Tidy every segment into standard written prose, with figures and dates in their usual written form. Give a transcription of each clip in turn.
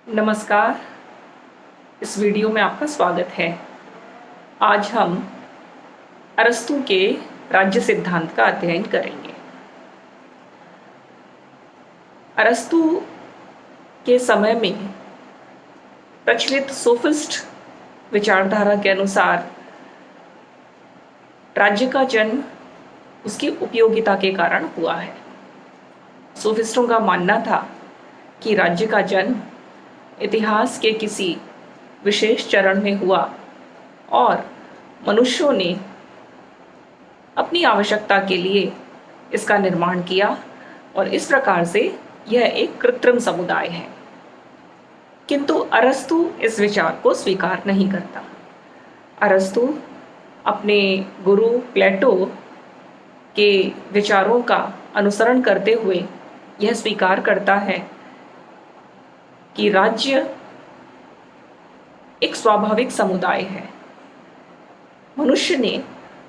नमस्कार। इस वीडियो में आपका स्वागत है। आज हम अरस्तू के राज्य सिद्धांत का अध्ययन करेंगे। अरस्तू के समय में प्रचलित सोफिस्ट विचारधारा के अनुसार राज्य का जन्म उसकी उपयोगिता के कारण हुआ है। सोफिस्टों का मानना था कि राज्य का जन्म इतिहास के किसी विशेष चरण में हुआ और मनुष्यों ने अपनी आवश्यकता के लिए इसका निर्माण किया और इस प्रकार से यह एक कृत्रिम समुदाय है। किंतु अरस्तू इस विचार को स्वीकार नहीं करता। अरस्तू अपने गुरु प्लेटो के विचारों का अनुसरण करते हुए यह स्वीकार करता है कि राज्य एक स्वाभाविक समुदाय है। मनुष्य ने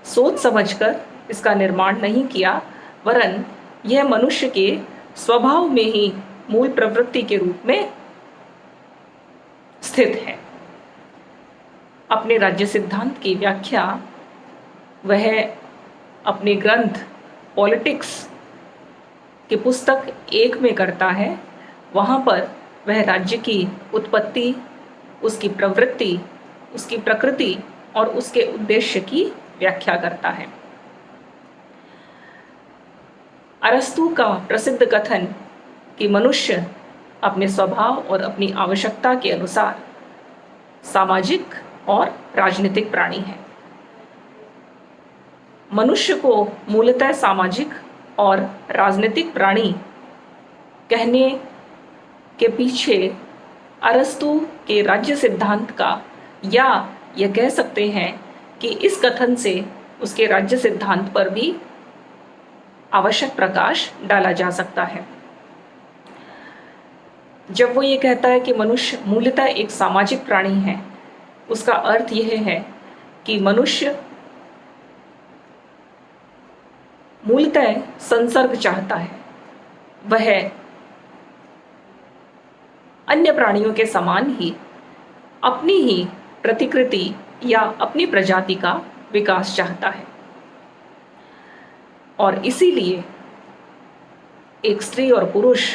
सोच समझकर इसका निर्माण नहीं किया, वरन यह मनुष्य के स्वभाव में ही मूल प्रवृत्ति के रूप में स्थित है। अपने राज्य सिद्धांत की व्याख्या वह अपने ग्रंथ पॉलिटिक्स के पुस्तक 1 में करता है। वहाँ पर वह राज्य की उत्पत्ति, उसकी प्रवृत्ति, उसकी प्रकृति और उसके उद्देश्य की व्याख्या करता है। अरस्तू का प्रसिद्ध कथन कि मनुष्य अपने स्वभाव और अपनी आवश्यकता के अनुसार सामाजिक और राजनीतिक प्राणी है। मनुष्य को मूलतः सामाजिक और राजनीतिक प्राणी कहने के पीछे अरस्तू के राज्य सिद्धांत का, या यह कह सकते हैं कि इस कथन से उसके राज्य सिद्धांत पर भी आवश्यक प्रकाश डाला जा सकता है। जब वो ये कहता है कि मनुष्य मूलतः एक सामाजिक प्राणी है, उसका अर्थ यह है कि मनुष्य मूलतः संसर्ग चाहता है। वह अन्य प्राणियों के समान ही अपनी ही प्रतिकृति या अपनी प्रजाति का विकास चाहता है और इसीलिए एक स्त्री और पुरुष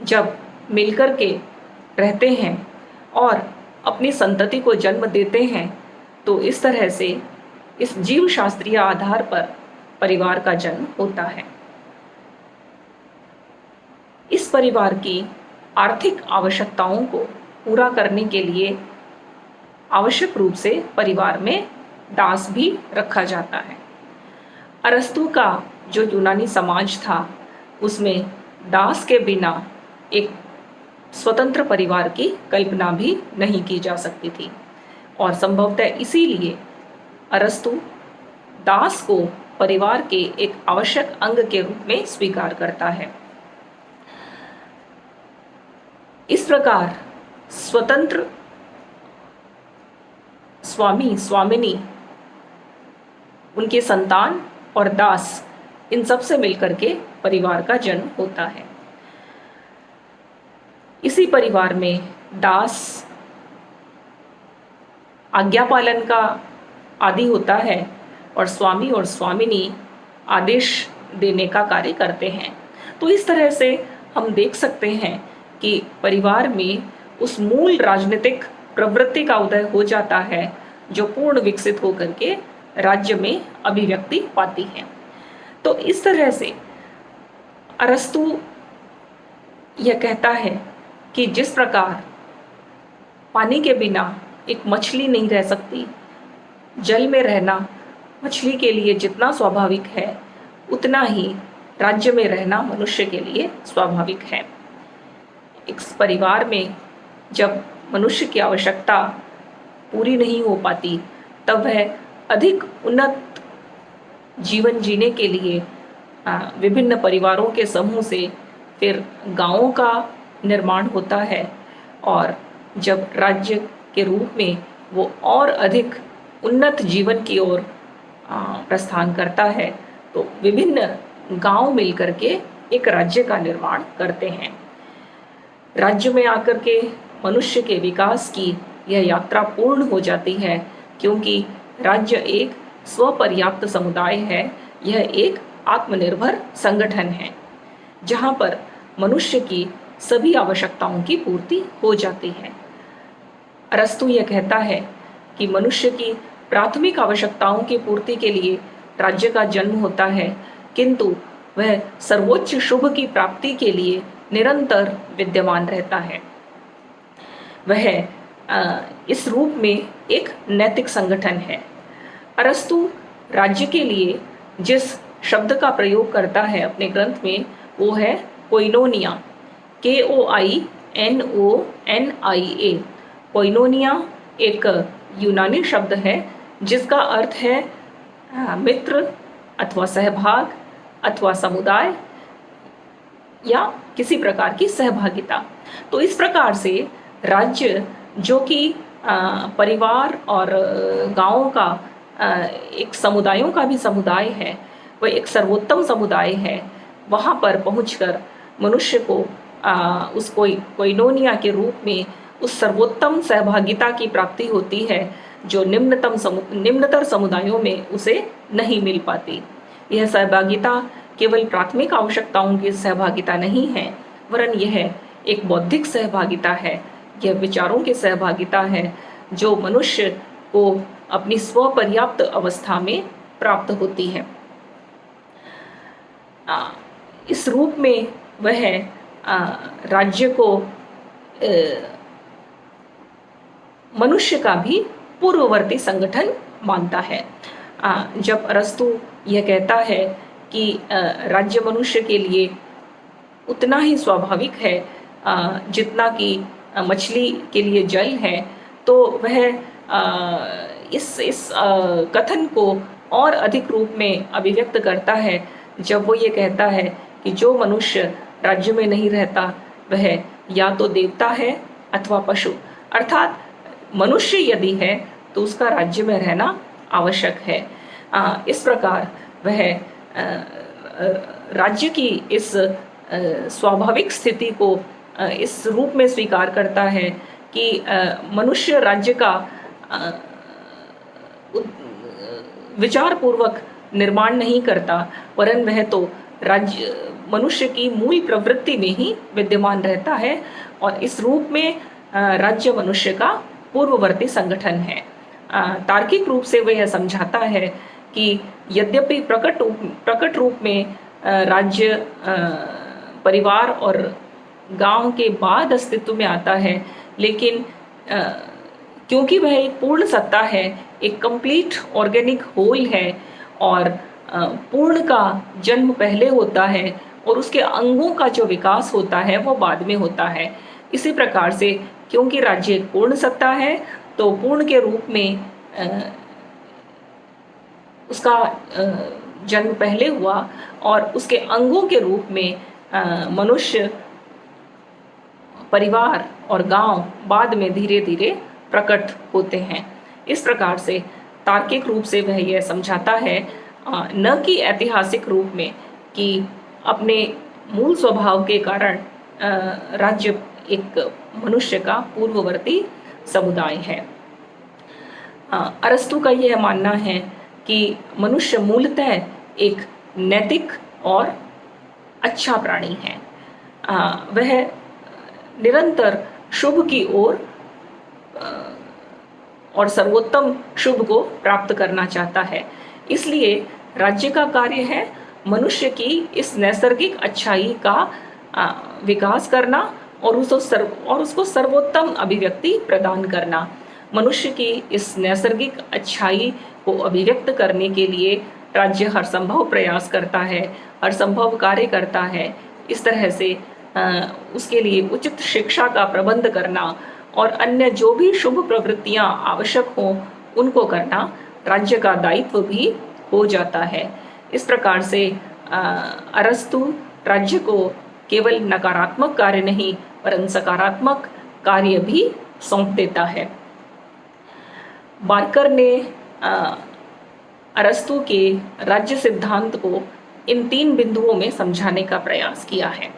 जब मिलकर के रहते हैं और अपनी संतति को जन्म देते हैं तो इस तरह से इस जीव शास्त्रीय आधार पर परिवार का जन्म होता है। इस परिवार की आर्थिक आवश्यकताओं को पूरा करने के लिए आवश्यक रूप से परिवार में दास भी रखा जाता है। अरस्तू का जो यूनानी समाज था उसमें दास के बिना एक स्वतंत्र परिवार की कल्पना भी नहीं की जा सकती थी और संभवतः इसीलिए अरस्तू दास को परिवार के एक आवश्यक अंग के रूप में स्वीकार करता है। इस प्रकार स्वतंत्र स्वामी स्वामिनी, उनके संतान और दास, इन सब से मिलकर के परिवार का जन्म होता है। इसी परिवार में दास आज्ञा पालन का आदि होता है और स्वामी और स्वामिनी आदेश देने का कार्य करते हैं। तो इस तरह से हम देख सकते हैं कि परिवार में उस मूल राजनीतिक प्रवृत्ति का उदय हो जाता है जो पूर्ण विकसित होकर के राज्य में अभिव्यक्ति पाती है। तो इस तरह से अरस्तू यह कहता है कि जिस प्रकार पानी के बिना एक मछली नहीं रह सकती, जल में रहना मछली के लिए जितना स्वाभाविक है उतना ही राज्य में रहना मनुष्य के लिए स्वाभाविक है। इस परिवार में जब मनुष्य की आवश्यकता पूरी नहीं हो पाती तब वह अधिक उन्नत जीवन जीने के लिए विभिन्न परिवारों के समूह से फिर गांवों का निर्माण होता है और जब राज्य के रूप में वो और अधिक उन्नत जीवन की ओर प्रस्थान करता है तो विभिन्न गांव मिलकर के एक राज्य का निर्माण करते हैं। राज्य में आकर के मनुष्य के विकास की यह यात्रा पूर्ण हो जाती है, क्योंकि राज्य एक स्वपर्याप्त समुदाय है, यह एक आत्मनिर्भर संगठन है जहाँ पर मनुष्य की सभी आवश्यकताओं की पूर्ति हो जाती है। अरस्तु यह कहता है कि मनुष्य की प्राथमिक आवश्यकताओं की पूर्ति के लिए राज्य का जन्म होता है, किंतु वह सर्वोच्च शुभ की प्राप्ति के लिए निरंतर विद्यमान रहता है। वह इस रूप में एक नैतिक संगठन है। अरस्तु राज्य के लिए जिस शब्द का प्रयोग करता है अपने ग्रंथ में, वो है कोइनोनिया, KOINONIA। कोइनोनिया एक यूनानी शब्द है जिसका अर्थ है मित्र अथवा सहभाग अथवा समुदाय या किसी प्रकार की सहभागिता। तो इस प्रकार से राज्य, जो कि परिवार और गांवों का एक समुदायों का भी समुदाय है, वह एक सर्वोत्तम समुदाय है। वहाँ पर पहुंचकर मनुष्य को उस कोइनोनिया के रूप में उस सर्वोत्तम सहभागिता की प्राप्ति होती है जो निम्नतर समुदायों में उसे नहीं मिल पाती। यह सहभागिता केवल प्राथमिक आवश्यकताओं की सहभागिता नहीं है, वरन यह एक बौद्धिक सहभागिता है, यह विचारों की सहभागिता है जो मनुष्य को अपनी स्वपर्याप्त अवस्था में प्राप्त होती है। इस रूप में वह राज्य को मनुष्य का भी पूर्ववर्ती संगठन मानता है। जब अरस्तु यह कहता है कि राज्य मनुष्य के लिए उतना ही स्वाभाविक है जितना कि मछली के लिए जल है, तो वह इस कथन को और अधिक रूप में अभिव्यक्त करता है जब वो ये कहता है कि जो मनुष्य राज्य में नहीं रहता वह या तो देवता है अथवा पशु, अर्थात मनुष्य यदि है तो उसका राज्य में रहना आवश्यक है। इस प्रकार वह राज्य की इस स्वाभाविक स्थिति को इस रूप में स्वीकार करता है कि मनुष्य राज्य का विचार पूर्वक निर्माण नहीं करता, वरन वह तो राज्य मनुष्य की मूल प्रवृत्ति में ही विद्यमान रहता है, और इस रूप में राज्य मनुष्य का पूर्ववर्ती संगठन है। तार्किक रूप से वह यह समझाता है कि यद्यपि प्रकट रूप में राज्य परिवार और गांव के बाद अस्तित्व में आता है, लेकिन क्योंकि वह एक पूर्ण सत्ता है, एक कंप्लीट ऑर्गेनिक होल है, और पूर्ण का जन्म पहले होता है और उसके अंगों का जो विकास होता है वो बाद में होता है। इसी प्रकार से क्योंकि राज्य एक पूर्ण सत्ता है, तो पूर्ण के रूप में उसका जन्म पहले हुआ और उसके अंगों के रूप में मनुष्य, परिवार और गांव बाद में धीरे धीरे प्रकट होते हैं। इस प्रकार से तार्किक रूप से वह यह समझाता है, न कि ऐतिहासिक रूप में, कि अपने मूल स्वभाव के कारण राज्य एक मनुष्य का पूर्ववर्ती समुदाय है। अरस्तु का यह मानना है कि मनुष्य मूलतः एक नैतिक और अच्छा प्राणी है। वह निरंतर शुभ की ओर और सर्वोत्तम शुभ को प्राप्त करना चाहता है। इसलिए राज्य का कार्य है मनुष्य की इस नैसर्गिक अच्छाई का विकास करना और उसको सर्वोत्तम अभिव्यक्ति प्रदान करना। मनुष्य की इस नैसर्गिक अच्छाई को अभिव्यक्त करने के लिए राज्य हर संभव प्रयास करता है, हर संभव कार्य करता है। इस तरह से उसके लिए उचित शिक्षा का प्रबंध करना और अन्य जो भी शुभ प्रवृत्तियां आवश्यक हों उनको करना राज्य का दायित्व भी हो जाता है। इस प्रकार से अरस्तु राज्य को केवल नकारात्मक कार्य नहीं वरन सकारात्मक कार्य भी सौंप देता है। बार्कर ने अरस्तु के राज्य सिद्धांत को इन 3 बिंदुओं में समझाने का प्रयास किया है।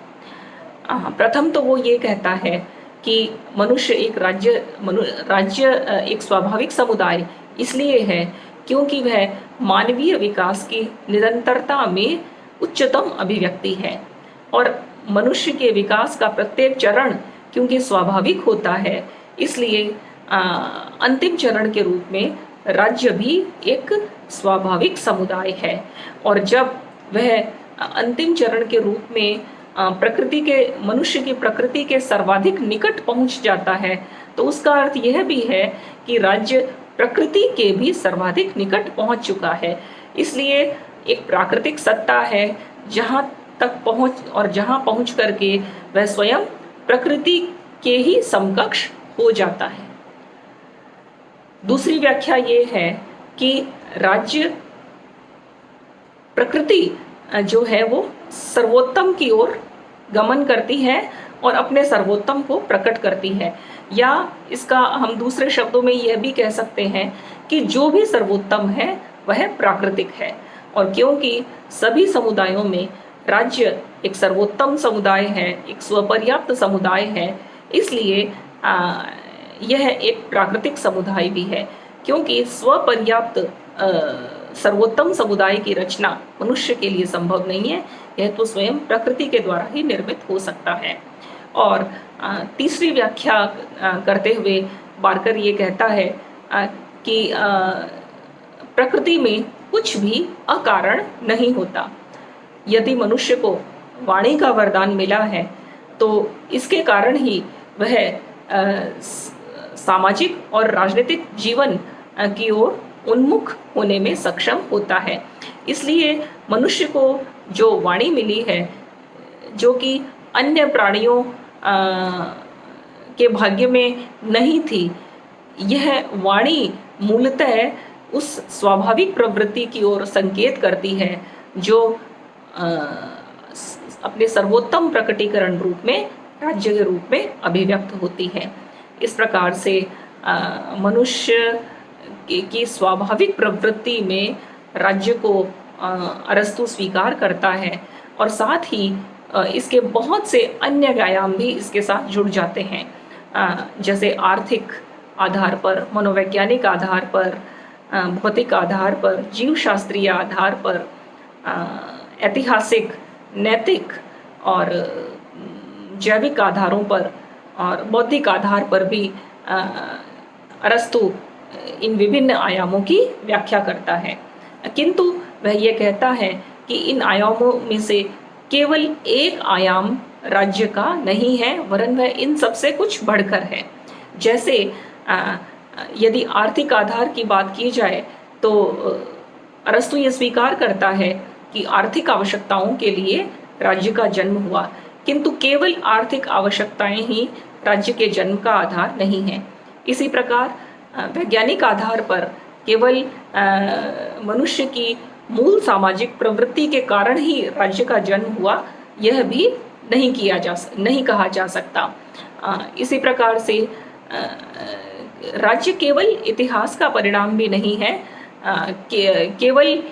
प्रथम तो वो ये कहता है कि मनुष्य एक राज्य एक स्वाभाविक समुदाय इसलिए है क्योंकि वह मानवीय विकास की निरंतरता में उच्चतम अभिव्यक्ति है, और मनुष्य के विकास का प्रत्येक चरण क्योंकि स्वाभाविक होता है, इसलिए अंतिम चरण के रूप में राज्य भी एक स्वाभाविक समुदाय है। और जब वह अंतिम चरण के रूप में मनुष्य की प्रकृति के सर्वाधिक निकट पहुंच जाता है, तो उसका अर्थ यह भी है कि राज्य प्रकृति के भी सर्वाधिक निकट पहुंच चुका है। इसलिए एक प्राकृतिक सत्ता है जहां तक पहुंच करके वह स्वयं प्रकृति के ही समकक्ष हो जाता है। दूसरी व्याख्या ये है कि राज्य प्रकृति जो है वो सर्वोत्तम की ओर गमन करती है और अपने सर्वोत्तम को प्रकट करती है, या इसका हम दूसरे शब्दों में यह भी कह सकते हैं कि जो भी सर्वोत्तम है वह प्राकृतिक है। और क्योंकि सभी समुदायों में राज्य एक सर्वोत्तम समुदाय है, एक स्वपर्याप्त समुदाय है, इसलिए यह एक प्राकृतिक समुदाय भी है। क्योंकि स्वपर्याप्त सर्वोत्तम समुदाय की रचना मनुष्य के लिए संभव नहीं है, यह तो स्वयं प्रकृति के द्वारा ही निर्मित हो सकता है। और तीसरी व्याख्या करते हुए बार्कर ये कहता है कि प्रकृति में कुछ भी अकारण नहीं होता। यदि मनुष्य को वाणी का वरदान मिला है तो इसके कारण ही वह सामाजिक और राजनीतिक जीवन की ओर उन्मुख होने में सक्षम होता है। इसलिए मनुष्य को जो वाणी मिली है, जो कि अन्य प्राणियों के भाग्य में नहीं थी, यह वाणी मूलतः उस स्वाभाविक प्रवृत्ति की ओर संकेत करती है जो अपने सर्वोत्तम प्रकटीकरण रूप में राज्य के रूप में अभिव्यक्त होती है। इस प्रकार से मनुष्य की स्वाभाविक प्रवृत्ति में राज्य को अरस्तु स्वीकार करता है, और साथ ही इसके बहुत से अन्य व्यायाम भी इसके साथ जुड़ जाते हैं, जैसे आर्थिक आधार पर, मनोवैज्ञानिक आधार पर, भौतिक आधार पर, जीव शास्त्रीय आधार पर, ऐतिहासिक, नैतिक और जैविक आधारों पर और बौद्धिक आधार पर भी अरस्तु इन विभिन्न आयामों की व्याख्या करता है। किंतु वह ये कहता है कि इन आयामों में से केवल एक आयाम राज्य का नहीं है, वरन वह इन सबसे कुछ बढ़कर है। जैसे यदि आर्थिक आधार की बात की जाए तो अरस्तु ये स्वीकार करता है कि आर्थिक आवश्यकताओं के लिए राज्य का जन्म हुआ, किंतु केवल आर्थिक आवश्यकताएं ही राज्य के जन्म का आधार नहीं है। इसी प्रकार वैज्ञानिक आधार पर केवल मनुष्य की मूल सामाजिक प्रवृत्ति के कारण ही राज्य का जन्म हुआ, यह भी नहीं कहा जा सकता। इसी प्रकार से राज्य केवल इतिहास का परिणाम भी नहीं है, केवल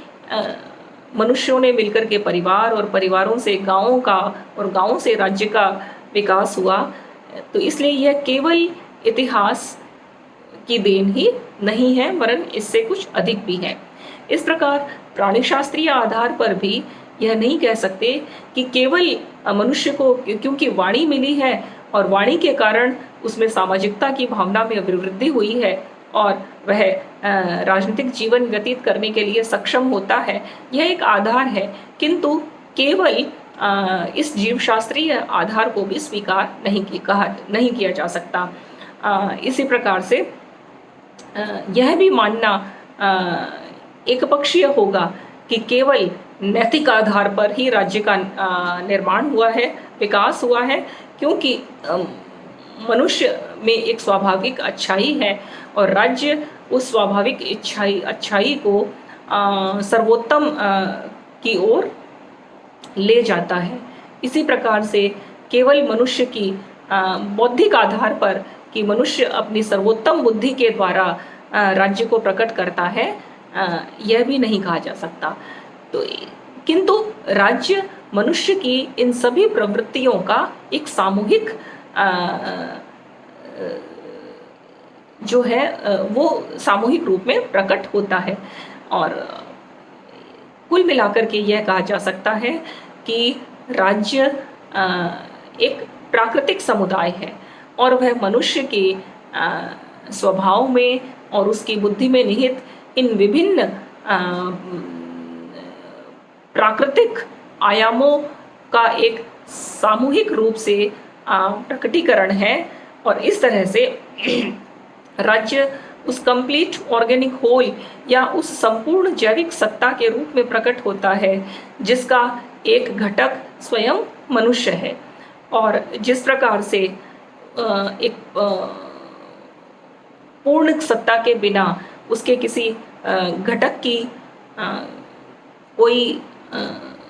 मनुष्यों ने मिलकर के परिवार और परिवारों से गांवों का और गांवों से राज्य का विकास हुआ, तो इसलिए यह केवल इतिहास की देन ही नहीं है, वरन इससे कुछ अधिक भी है। इस प्रकार प्राणिशास्त्रीय आधार पर भी यह नहीं कह सकते कि केवल मनुष्य को क्योंकि वाणी मिली है और वाणी के कारण उसमें सामाजिकता की भावना में अभिवृद्धि हुई है और वह राजनीतिक जीवन व्यतीत करने के लिए सक्षम होता है, यह एक आधार है, किंतु केवल इस जीवशास्त्रीय आधार को भी स्वीकार नहीं किया जा सकता। इसी प्रकार से यह भी मानना एकपक्षीय होगा कि केवल नैतिक आधार पर ही राज्य का निर्माण हुआ है, विकास हुआ है, क्योंकि मनुष्य में एक स्वाभाविक अच्छाई है और राज्य उस स्वाभाविक अच्छाई को सर्वोत्तम की ओर ले जाता है। इसी प्रकार से केवल मनुष्य की बौद्धिक आधार पर कि मनुष्य अपनी सर्वोत्तम बुद्धि के द्वारा राज्य को प्रकट करता है, यह भी नहीं कहा जा सकता। तो किंतु राज्य मनुष्य की इन सभी प्रवृत्तियों का एक सामूहिक जो है वो सामूहिक रूप में प्रकट होता है। और कुल मिलाकर के यह कहा जा सकता है कि राज्य एक प्राकृतिक समुदाय है और वह मनुष्य के स्वभाव में और उसकी बुद्धि में निहित इन विभिन्न प्राकृतिक आयामों का एक सामूहिक रूप से प्रकटीकरण है। और इस तरह से राज्य उस कंप्लीट ऑर्गेनिक होल या उस संपूर्ण जैविक सत्ता के रूप में प्रकट होता है जिसका एक घटक स्वयं मनुष्य है। और जिस प्रकार से एक पूर्ण सत्ता के बिना उसके किसी घटक की कोई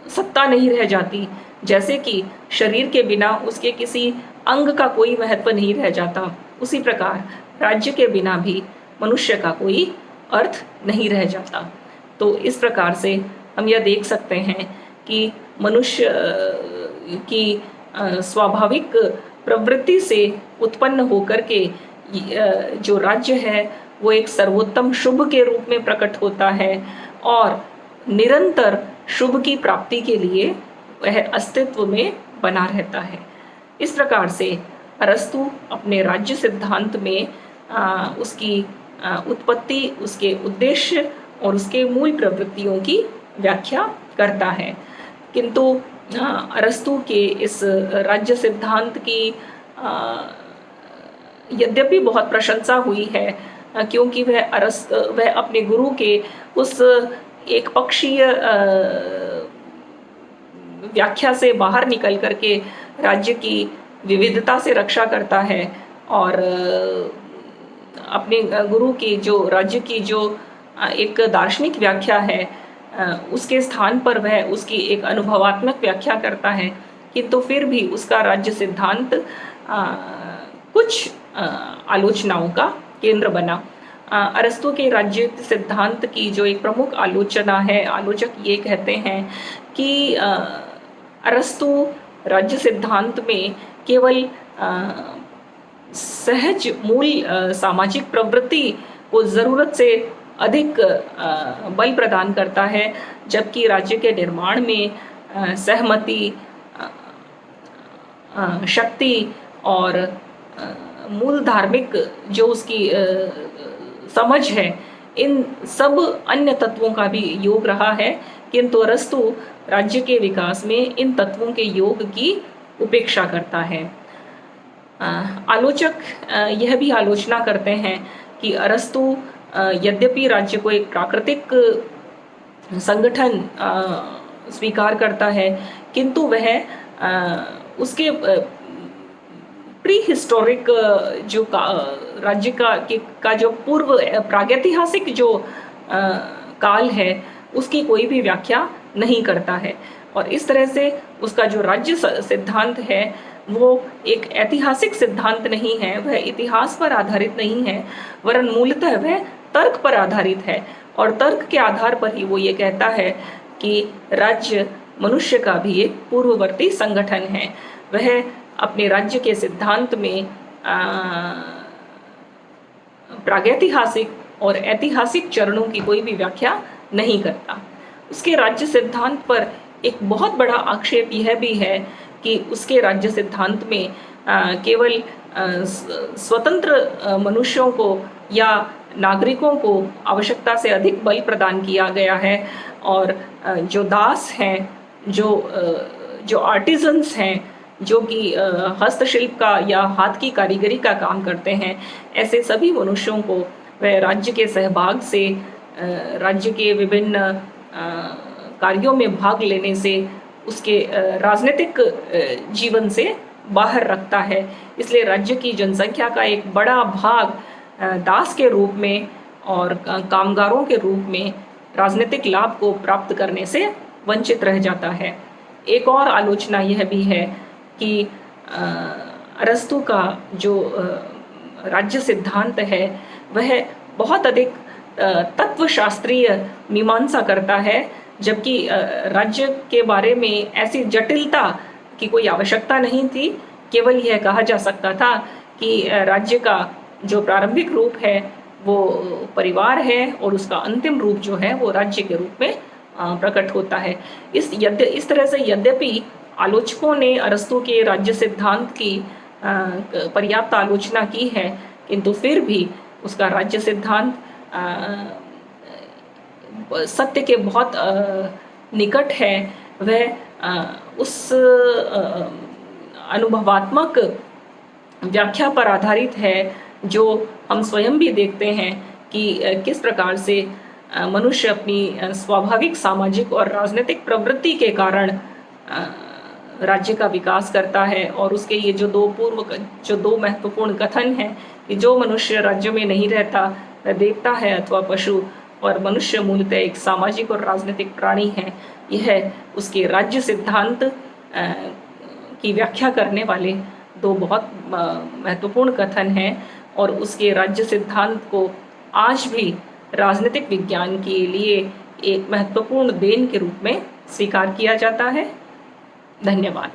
सत्ता नहीं रह जाती, जैसे कि शरीर के बिना उसके किसी अंग का कोई महत्व नहीं रह जाता, उसी प्रकार राज्य के बिना भी मनुष्य का कोई अर्थ नहीं रह जाता। तो इस प्रकार से हम यह देख सकते हैं कि मनुष्य की स्वाभाविक प्रवृत्ति से उत्पन्न होकर के जो राज्य है वो एक सर्वोत्तम शुभ के रूप में प्रकट होता है और निरंतर शुभ की प्राप्ति के लिए वह अस्तित्व में बना रहता है। इस प्रकार से अरस्तु अपने राज्य सिद्धांत में उसकी उत्पत्ति, उसके उद्देश्य और उसके मूल प्रवृत्तियों की व्याख्या करता है। किंतु अरस्तु के इस राज्य सिद्धांत की यद्यपि बहुत प्रशंसा हुई है, क्योंकि वह अपने गुरु के उस एक पक्षीय व्याख्या से बाहर निकल करके राज्य की विविधता से रक्षा करता है और अपने गुरु की जो राज्य की जो एक दार्शनिक व्याख्या है उसके स्थान पर वह उसकी एक अनुभवात्मक व्याख्या करता है, किंतु फिर भी उसका राज्य सिद्धांत कुछ आलोचनाओं का केंद्र बना। अरस्तु के राज्य सिद्धांत की जो एक प्रमुख आलोचना है, आलोचक ये कहते हैं कि अरस्तु राज्य सिद्धांत में केवल सहज मूल सामाजिक प्रवृत्ति को ज़रूरत से अधिक बल प्रदान करता है, जबकि राज्य के निर्माण में सहमति, शक्ति और मूल धार्मिक जो उसकी समझ है, इन सब अन्य तत्वों का भी योग रहा है। किंतु अरस्तु राज्य के विकास में इन तत्वों के योग की उपेक्षा करता है। आलोचक यह भी आलोचना करते हैं कि अरस्तु यद्यपि राज्य को एक प्राकृतिक संगठन स्वीकार करता है, किंतु वह उसके प्री हिस्टोरिक जो राज्य का जो पूर्व प्रागैतिहासिक जो काल है उसकी कोई भी व्याख्या नहीं करता है। और इस तरह से उसका जो राज्य सिद्धांत है वो एक ऐतिहासिक सिद्धांत नहीं है, वह इतिहास पर आधारित नहीं है, वरन मूलतः वह तर्क पर आधारित है। और तर्क के आधार पर ही वो ये कहता है कि राज्य मनुष्य का भी एक पूर्ववर्ती संगठन है। वह अपने राज्य के सिद्धांत में प्रागैतिहासिक और ऐतिहासिक चरणों की कोई भी व्याख्या नहीं करता। उसके राज्य सिद्धांत पर एक बहुत बड़ा आक्षेप यह भी है कि उसके राज्य सिद्धांत में केवल स्वतंत्र मनुष्यों को या नागरिकों को आवश्यकता से अधिक बल प्रदान किया गया है और जो दास हैं, जो आर्टिजन्स हैं, जो कि हस्तशिल्प का या हाथ की कारीगरी का काम करते हैं, ऐसे सभी मनुष्यों को वह राज्य के सहभाग से, राज्य के विभिन्न कार्यों में भाग लेने से, उसके राजनीतिक जीवन से बाहर रखता है। इसलिए राज्य की जनसंख्या का एक बड़ा भाग दास के रूप में और कामगारों के रूप में राजनीतिक लाभ को प्राप्त करने से वंचित रह जाता है। एक और आलोचना यह भी है कि अरस्तु का जो राज्य सिद्धांत है वह बहुत अधिक तत्वशास्त्रीय मीमांसा करता है, जबकि राज्य के बारे में ऐसी जटिलता की कोई आवश्यकता नहीं थी। केवल यह कहा जा सकता था कि राज्य का जो प्रारंभिक रूप है वो परिवार है और उसका अंतिम रूप जो है वो राज्य के रूप में प्रकट होता है। इस तरह से यद्यपि आलोचकों ने अरस्तु के राज्य सिद्धांत की पर्याप्त आलोचना की है, किंतु फिर भी उसका राज्य सिद्धांत सत्य के बहुत निकट है। वह उस अनुभवात्मक व्याख्या पर आधारित है जो हम स्वयं भी देखते हैं कि किस प्रकार से मनुष्य अपनी स्वाभाविक सामाजिक और राजनीतिक प्रवृत्ति के कारण राज्य का विकास करता है। और उसके ये जो दो महत्वपूर्ण कथन हैं कि जो मनुष्य राज्य में नहीं रहता वह देवता है अथवा पशु, और मनुष्य मूलतः एक सामाजिक और राजनीतिक प्राणी है, यह उसके राज्य सिद्धांत की व्याख्या करने वाले दो बहुत महत्वपूर्ण कथन हैं। और उसके राज्य सिद्धांत को आज भी राजनीतिक विज्ञान के लिए एक महत्वपूर्ण देन के रूप में स्वीकार किया जाता है। धन्यवाद।